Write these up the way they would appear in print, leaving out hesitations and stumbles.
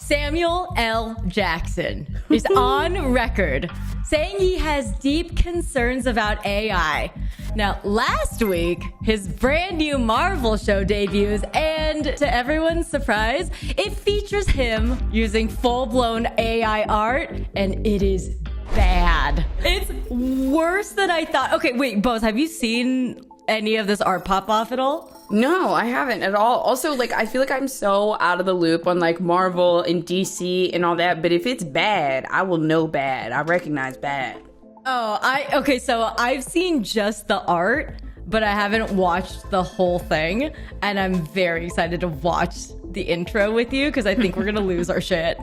Samuel L. Jackson is on record saying he has deep concerns about AI. Now, last week, his brand new Marvel show debuts, and to everyone's surprise, it features him using full-blown AI art, and it is bad. It's worse than I thought. Okay, wait, Bose, have you seen any of this art pop off at all? No, I haven't at all. Also, like, I feel like I'm so out of the loop on, like, Marvel and DC and all that, but if it's bad, I will know bad. I recognize bad. Okay, so I've seen just the art, but I haven't watched the whole thing, and I'm very excited to watch the intro with you, because I think we're gonna lose our shit.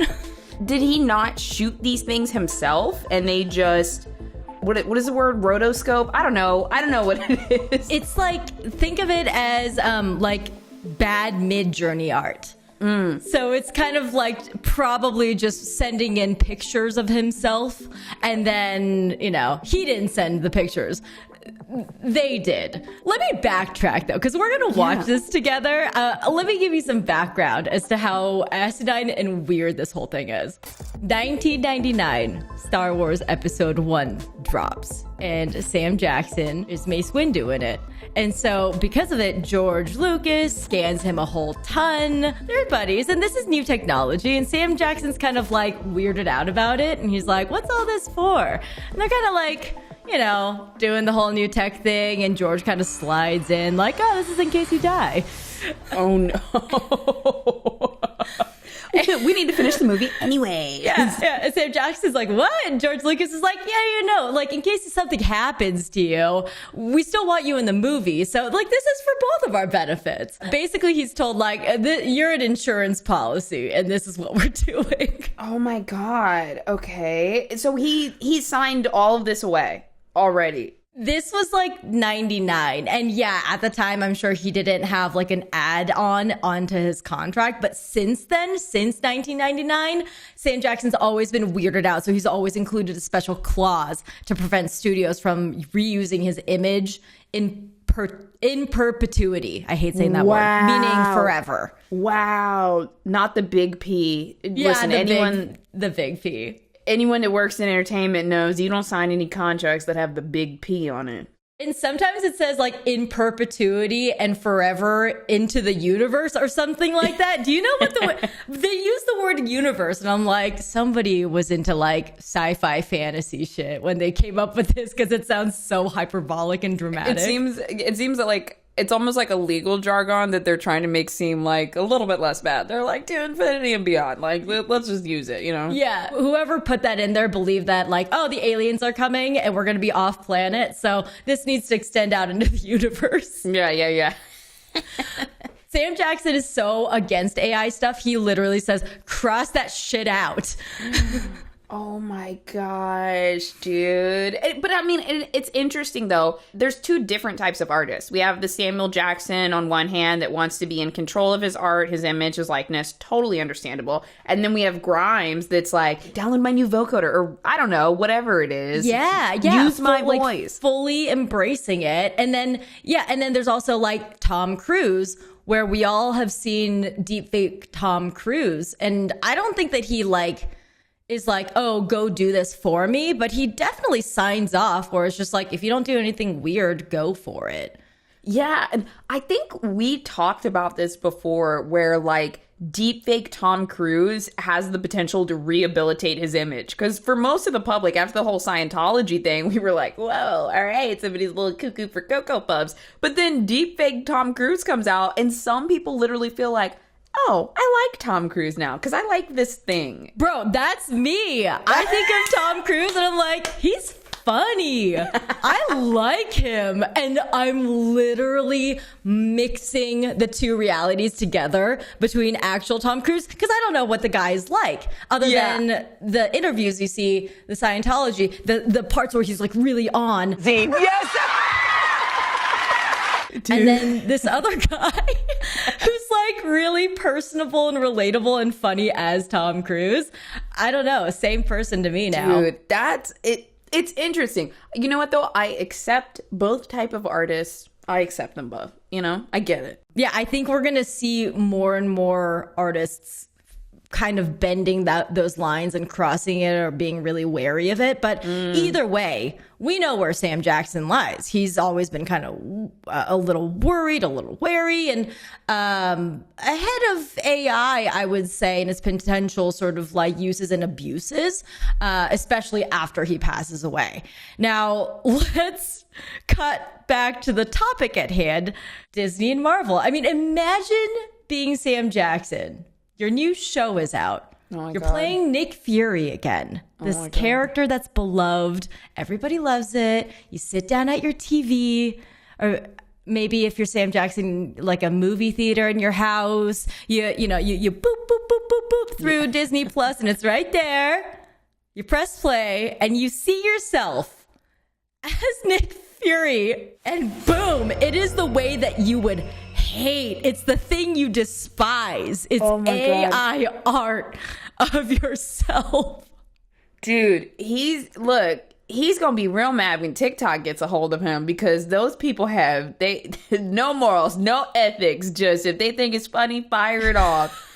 Did he not shoot these things himself, and they just... What is the word? Rotoscope? I don't know what it is. It's like, think of it as like bad Mid-Journey art. So it's kind of like probably just sending in pictures of himself, and then, you know, he didn't send the pictures. They did. Let me backtrack though, because we're gonna watch this together. Let me give you some background as to how acidine and weird this whole thing is. 1999, Star Wars Episode 1 drops, and Sam Jackson is Mace Windu in it. And so because of it, George Lucas scans him a whole ton. They're buddies, and this is new technology, and Sam Jackson's kind of like weirded out about it, and he's like, what's all this for? And they're kind of like, you know, doing the whole new tech thing, and George kind of slides in like, oh, this is in case you die. Oh no. We need to finish the movie anyway. Yeah. And Sam Jackson's like, what? And George Lucas is like, yeah, you know, like, in case something happens to you, we still want you in the movie. So, like, this is for both of our benefits. Basically, he's told, like, you're an insurance policy, and this is what we're doing. Oh my God. Okay. So he signed all of this away already. This was like 99. And yeah, at the time, I'm sure he didn't have like an add-on onto his contract. But since then, since 1999, Sam Jackson's always been weirded out. So he's always included a special clause to prevent studios from reusing his image in perpetuity. I hate saying that word, meaning forever. Wow. Not the big P. Yeah, listen, the big P. Anyone that works in entertainment knows you don't sign any contracts that have the big P on it. And sometimes it says like in perpetuity and forever into the universe or something like that. Do you know what they use the word universe? And I'm like, somebody was into like sci-fi fantasy shit when they came up with this, because it sounds so hyperbolic and dramatic. It seems that like it's almost like a legal jargon that they're trying to make seem like a little bit less bad. They're like, to infinity and beyond. Like, let's just use it, you know? Yeah. Whoever put that in there believed that, like, oh, the aliens are coming and we're going to be off planet. So this needs to extend out into the universe. Yeah. Sam Jackson is so against AI stuff. He literally says, cross that shit out. Oh my gosh, dude. But I mean, it's interesting though. There's two different types of artists. We have the Samuel Jackson on one hand that wants to be in control of his art, his image, his likeness. Totally understandable. And then we have Grimes that's like, download my new vocoder, or I don't know, whatever it is. Yeah. Use my voice. Like, fully embracing it. And then there's also like Tom Cruise, where we all have seen deepfake Tom Cruise. And I don't think that he is like, oh, go do this for me. But he definitely signs off where it's just like, if you don't do anything weird, go for it. Yeah. And I think we talked about this before, where like deepfake Tom Cruise has the potential to rehabilitate his image. Because for most of the public, after the whole Scientology thing, we were like, whoa, all right, somebody's a little cuckoo for Cocoa Puffs. But then deepfake Tom Cruise comes out, and some people literally feel like, oh, I like Tom Cruise now because I like this thing. Bro, that's me. I think of Tom Cruise and I'm like, he's funny. I like him. And I'm literally mixing the two realities together between actual Tom Cruise, because I don't know what the guy is like other than the interviews you see, the Scientology, the parts where he's like really on. Yes! Dude. And then this other guy who's like really personable and relatable and funny as Tom Cruise. I don't know. Same person to me now. Dude, that's it. It's interesting. You know what though? I accept both type of artists. I accept them both. You know, I get it. Yeah, I think we're going to see more and more artists kind of bending those lines and crossing it or being really wary of it. But either way, we know where Sam Jackson lies. He's always been kind of a little worried, a little wary, and ahead of AI, I would say, and its potential sort of like uses and abuses, especially after he passes away. Now, let's cut back to the topic at hand, Disney and Marvel. I mean, imagine being Sam Jackson. Your new show is out. You're playing Nick Fury again. This character that's beloved. Everybody loves it. You sit down at your TV, or maybe if you're Sam Jackson, like a movie theater in your house, you boop, boop, boop, boop, boop through Disney Plus, and it's right there. You press play and you see yourself as Nick Fury, and boom, it is the way that you would hate. It's the thing you despise. It's AI art of yourself. Dude, he's gonna be real mad when TikTok gets a hold of him, because those people have no morals, no ethics. Just if they think it's funny, fire it off.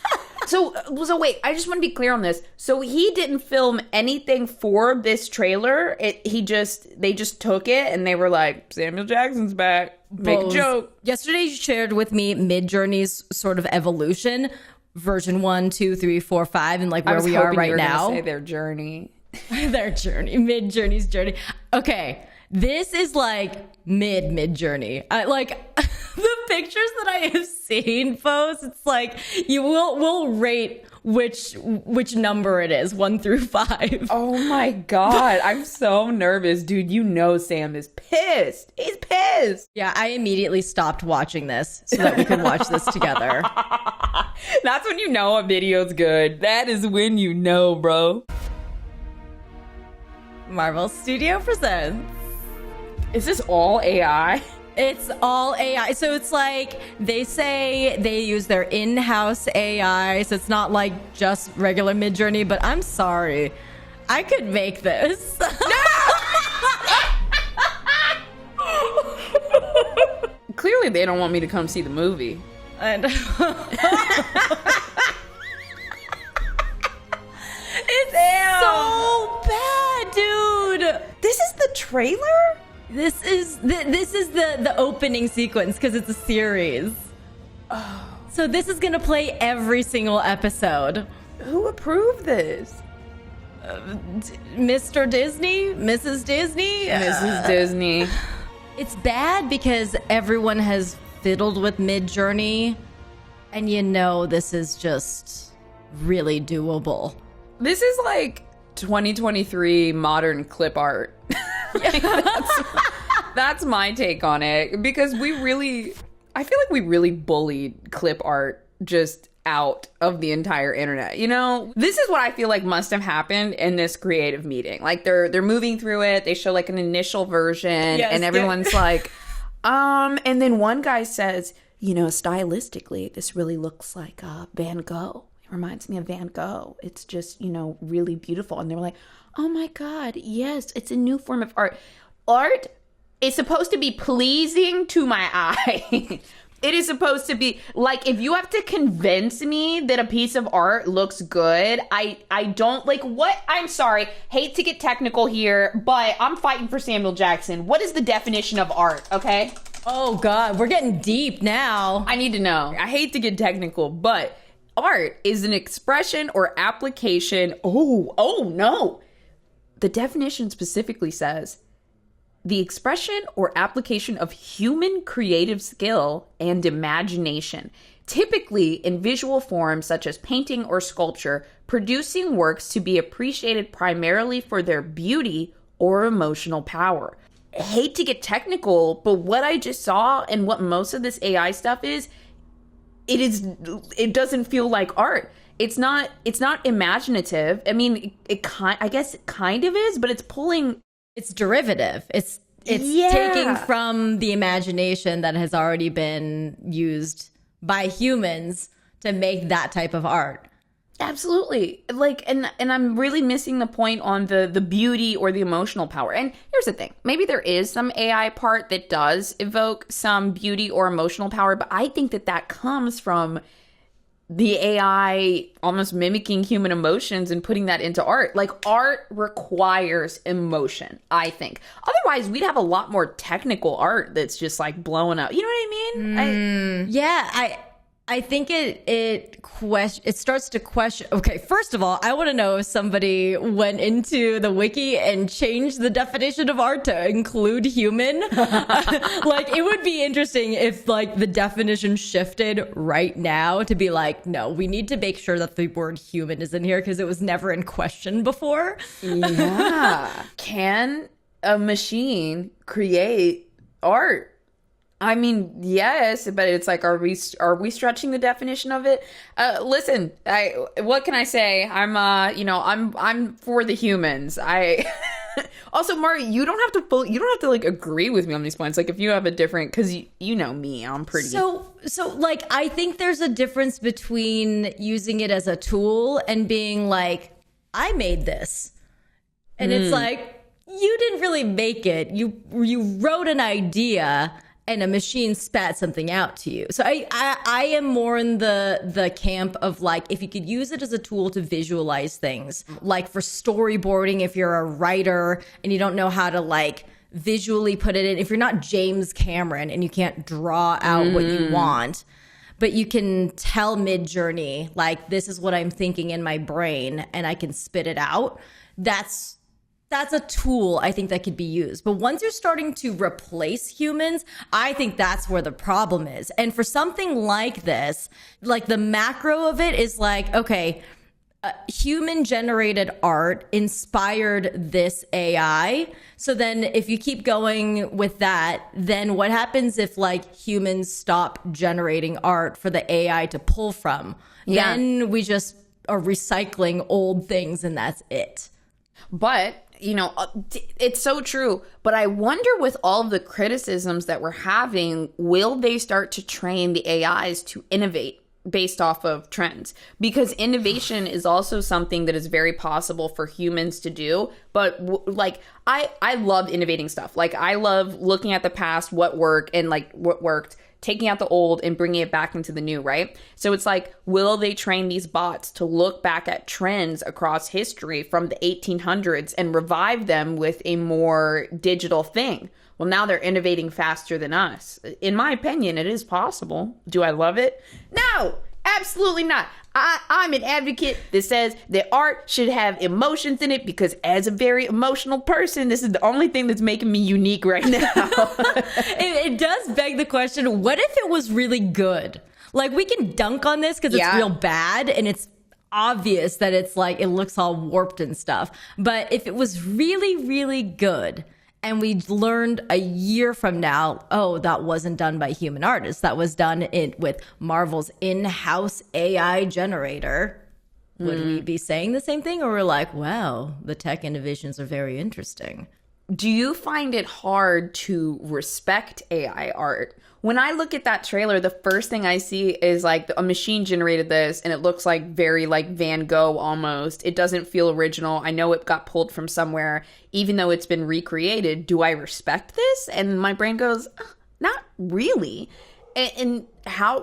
So wait, I just want to be clear on this. So he didn't film anything for this trailer. They just took it and they were like, Samuel Jackson's back. Make a joke. Yesterday you shared with me Midjourney's sort of evolution, version 1, 2, 3, 4, 5, and like where we are right now. Say their journey. Their journey, Midjourney's journey. Okay, this is like mid-journey. Like the pictures that I have seen, folks, it's like we'll rate which number it is, 1 through 5. Oh my God, I'm so nervous, dude. You know Sam is pissed. He's pissed. Yeah, I immediately stopped watching this so that we could watch this together. That's when you know a video's good. That is when you know, bro. Marvel Studio presents. Is this all AI? It's all AI. So it's like they say they use their in-house AI. So it's not like just regular Midjourney, but I'm sorry. I could make this. Clearly they don't want me to come see the movie. And it's so bad, dude. This is the trailer? This is the opening sequence because it's a series. Oh. So this is gonna play every single episode. Who approved this? Mr. Disney? Mrs. Disney? Mrs. Disney. It's bad because everyone has fiddled with Midjourney, and this is just really doable. This is like 2023 modern clip art. That's my take on it, because I feel like we really bullied clip art just out of the entire internet. This is what I feel like must have happened in this creative meeting. Like they're moving through it. They show like an initial version, and everyone's like, and then one guy says, stylistically, this really looks like Van Gogh. It reminds me of Van Gogh. It's just, really beautiful. And they were like, oh my God, yes, it's a new form of art. Art is supposed to be pleasing to my eye. It is supposed to be like, if you have to convince me that a piece of art looks good, I don't like what. I'm sorry, hate to get technical here, but I'm fighting for Samuel Jackson. What is the definition of art? Okay. Oh God, we're getting deep now. I need to know. I hate to get technical, but art is an expression or application. Oh no. The definition specifically says the expression or application of human creative skill and imagination, typically in visual forms such as painting or sculpture, producing works to be appreciated primarily for their beauty or emotional power. I hate to get technical, but what I just saw and what most of this AI stuff is, it doesn't feel like art. It's not imaginative. I mean, I guess it kind of is, but it's derivative. It's taking from the imagination that has already been used by humans to make that type of art. Absolutely. Like, and I'm really missing the point on the beauty or the emotional power. And here's the thing. Maybe there is some AI part that does evoke some beauty or emotional power, but I think that comes from the AI almost mimicking human emotions and putting that into art. Like, art requires emotion, I think. Otherwise, we'd have a lot more technical art that's just like blowing up. You know what I mean? I think it starts to question. Okay, first of all, I want to know if somebody went into the wiki and changed the definition of art to include human. Like, it would be interesting if like the definition shifted right now to be like, no, we need to make sure that the word human is in here because it was never in question before. Yeah. Can a machine create art? I mean, yes, but it's like, are we stretching the definition of it? Listen, what can I say? I'm for the humans. Also, Mari, you don't have to like agree with me on these points. Like, if you have a different, because you know me, I'm pretty. So like, I think there's a difference between using it as a tool and being like, I made this, and it's like, you didn't really make it. You wrote an idea. And a machine spat something out to you. So I am more in the camp of like, if you could use it as a tool to visualize things, like for storyboarding, if you're a writer and you don't know how to like visually put it in, if you're not James Cameron and you can't draw out what you want, but you can tell Mid-Journey, like, this is what I'm thinking in my brain and I can spit it out. That's a tool I think that could be used. But once you're starting to replace humans, I think that's where the problem is. And for something like this, like the macro of it is like, okay, human generated art inspired this AI. So then if you keep going with that, then what happens if like humans stop generating art for the AI to pull from? Yeah. Then we just are recycling old things and that's it. But it's so true. But I wonder, with all of the criticisms that we're having, will they start to train the AIs to innovate based off of trends? Because innovation is also something that is very possible for humans to do. But I love innovating stuff. Like, I love looking at the past, what worked, and like what worked, taking out the old and bringing it back into the new, right? So it's like, will they train these bots to look back at trends across history from the 1800s and revive them with a more digital thing? Well, now they're innovating faster than us. In my opinion, it is possible. Do I love it? No, absolutely not. I'm an advocate that says that art should have emotions in it, because as a very emotional person, this is the only thing that's making me unique right now. It does beg the question, what if it was really good? Like, we can dunk on this because it's real bad and it's obvious that it's like, it looks all warped and stuff. But if it was really, really good, and we learned a year from now, oh, that wasn't done by human artists, that was done with Marvel's in-house AI generator, would we be saying the same thing? Or we're like, wow, the tech innovations are very interesting. Do you find it hard to respect AI art? When I look at that trailer, the first thing I see is like a machine generated this, and it looks like very like Van Gogh almost. It doesn't feel original. I know it got pulled from somewhere, even though it's been recreated. Do I respect this? And my brain goes, not really. And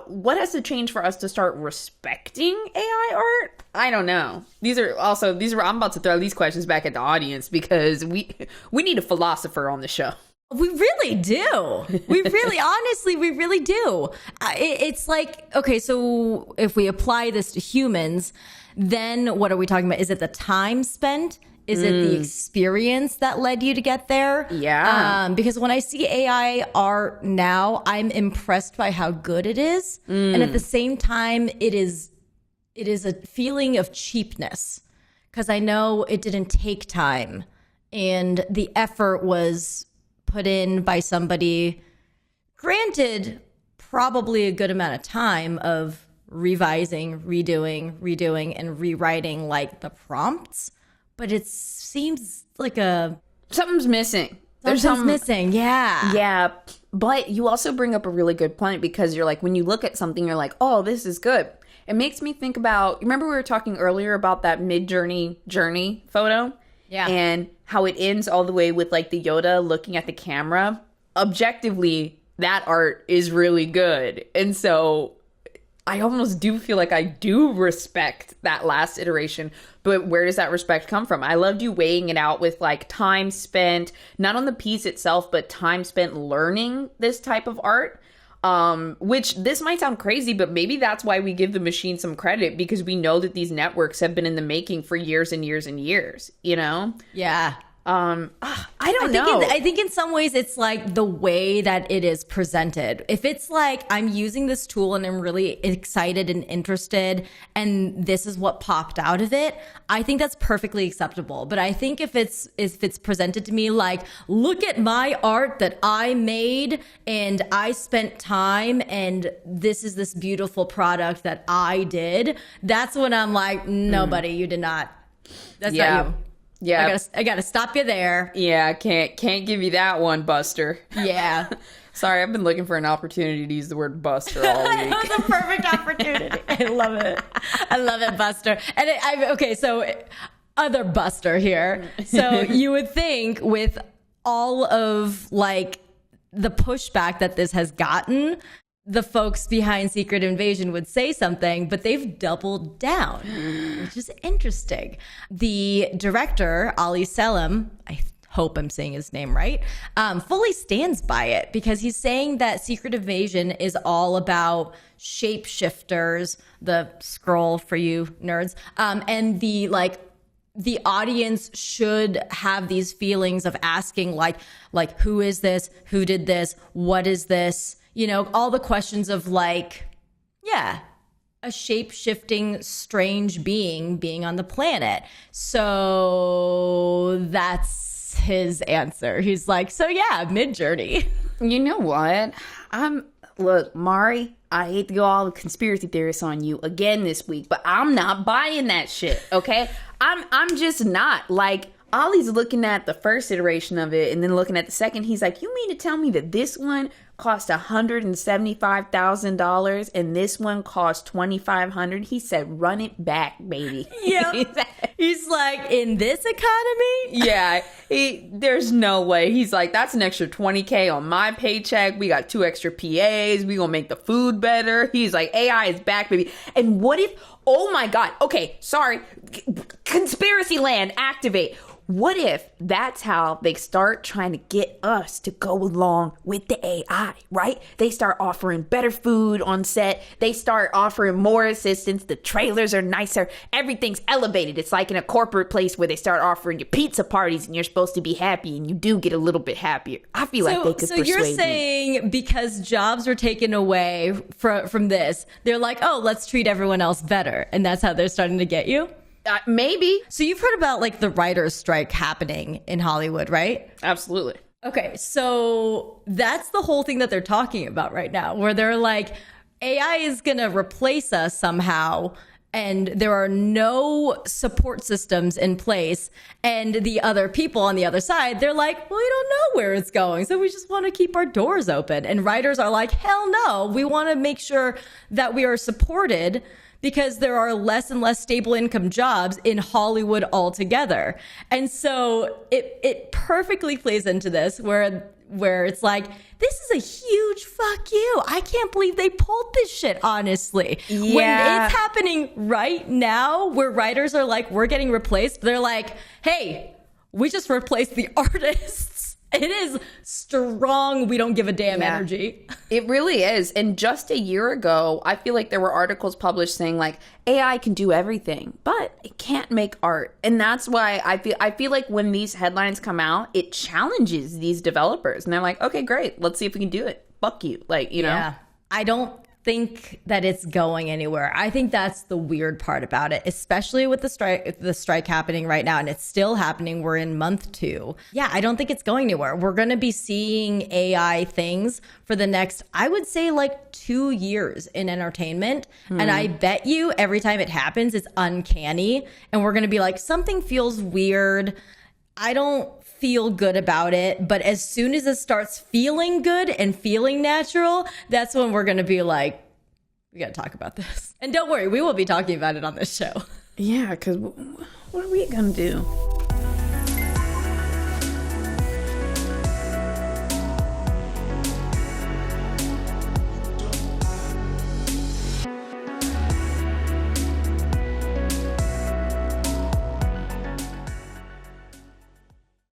what has to change for us to start respecting AI art? I don't know. I'm about to throw these questions back at the audience, because we need a philosopher on the show. We really do. We really do. It's like, okay, so if we apply this to humans, then what are we talking about? Is it the time spent? Is it the experience that led you to get there? Yeah. Because when I see AI art now, I'm impressed by how good it is. And at the same time, it is a feeling of cheapness, because I know it didn't take time and the effort was put in by somebody, granted, probably a good amount of time of revising, redoing, and rewriting like the prompts. But it seems like something's missing. Something's missing, yeah. Yeah, but you also bring up a really good point, because you're like, when you look at something, you're like, oh, this is good. It makes me think about, remember we were talking earlier about that Mid-Journey photo? Yeah. And how it ends all the way with like the Yoda looking at the camera. Objectively, that art is really good. And so I almost do feel like I do respect that last iteration, but where does that respect come from? I loved you weighing it out with like time spent, not on the piece itself, but time spent learning this type of art. Which this might sound crazy, but maybe that's why we give the machine some credit, because we know that these networks have been in the making for years and years and years, you know? Yeah. I don't know. I think in some ways it's like the way that it is presented. If it's like I'm using this tool and I'm really excited and interested and this is what popped out of it, I think that's perfectly acceptable. But I think if it's presented to me like, look at my art that I made and I spent time and this is this beautiful product that I did, that's when I'm like, no, buddy, you did not. That's not you. Yeah, I gotta stop you there. Yeah, can't give you that one, Buster. Yeah. Sorry, I've been looking for an opportunity to use the word Buster all week. It was a perfect opportunity. I love it. I love it, Buster. And okay, so other Buster here. So you would think with all of like the pushback that this has gotten, the folks behind Secret Invasion would say something, but they've doubled down, which is interesting. The director, Ali Selim, I hope I'm saying his name right, fully stands by it, because he's saying that Secret Invasion is all about shapeshifters, the scroll for you nerds, and the audience should have these feelings of asking like who is this? Who did this? What is this? You know, all the questions of like, yeah, a shape-shifting strange being on the planet. So that's his answer. He's like, so yeah, Mid-Journey. You know what? Look, Mari, I hate to go all the conspiracy theorists on you again this week, but I'm not buying that shit, okay? I'm just not. Like, Ollie's looking at the first iteration of it and then looking at the second. He's like, you mean to tell me that this one cost $175,000 and this one cost $2,500? He said, run it back, baby. Yeah. He's like, in this economy? Yeah. There's no way. He's like, that's an extra $20K on my paycheck. We got 2 extra PAs. We gonna make the food better. He's like, AI is back, baby. And what if, oh my God. Okay, sorry. Conspiracy land, activate. What if that's how they start trying to get us to go along with the AI, right? They start offering better food on set. They start offering more assistance. The trailers are nicer. Everything's elevated. It's like in a corporate place where they start offering you pizza parties and you're supposed to be happy and you do get a little bit happier. I feel like they could persuade me. So you're saying because jobs were taken away from this, they're like, oh, let's treat everyone else better. And that's how they're starting to get you? Maybe. So you've heard about like the writer's strike happening in Hollywood, right? Absolutely. Okay, so that's the whole thing that they're talking about right now, where they're like, AI is going to replace us somehow, and there are no support systems in place. And the other people on the other side, they're like, well, we don't know where it's going, so we just want to keep our doors open. And writers are like, hell no, we want to make sure that we are supported, because there are less and less stable income jobs in Hollywood altogether. And so it perfectly plays into this where it's like, this is a huge fuck you. I can't believe they pulled this shit, honestly. Yeah. When it's happening right now, where writers are like, we're getting replaced, they're like, hey, we just replaced the artists. It is strong, we don't give a damn energy. It really is. And just a year ago, I feel like there were articles published saying like AI can do everything, but it can't make art. And that's why I feel like when these headlines come out, it challenges these developers. And they're like, okay, great. Let's see if we can do it. Fuck you. Like, you know. Yeah. I don't think that it's going anywhere. I think that's the weird part about it, especially with the strike happening right now, and it's still happening. We're in month 2. Yeah, I don't think it's going anywhere. We're going to be seeing AI things for the next, I would say, like 2 years in entertainment. And I bet you every time it happens, it's uncanny, and we're going to be like, something feels weird. I don't feel good about it, but as soon as it starts feeling good and feeling natural, that's when we're going to be like, we got to talk about this. And don't worry, we will be talking about it on this show. Yeah, because what are we going to do?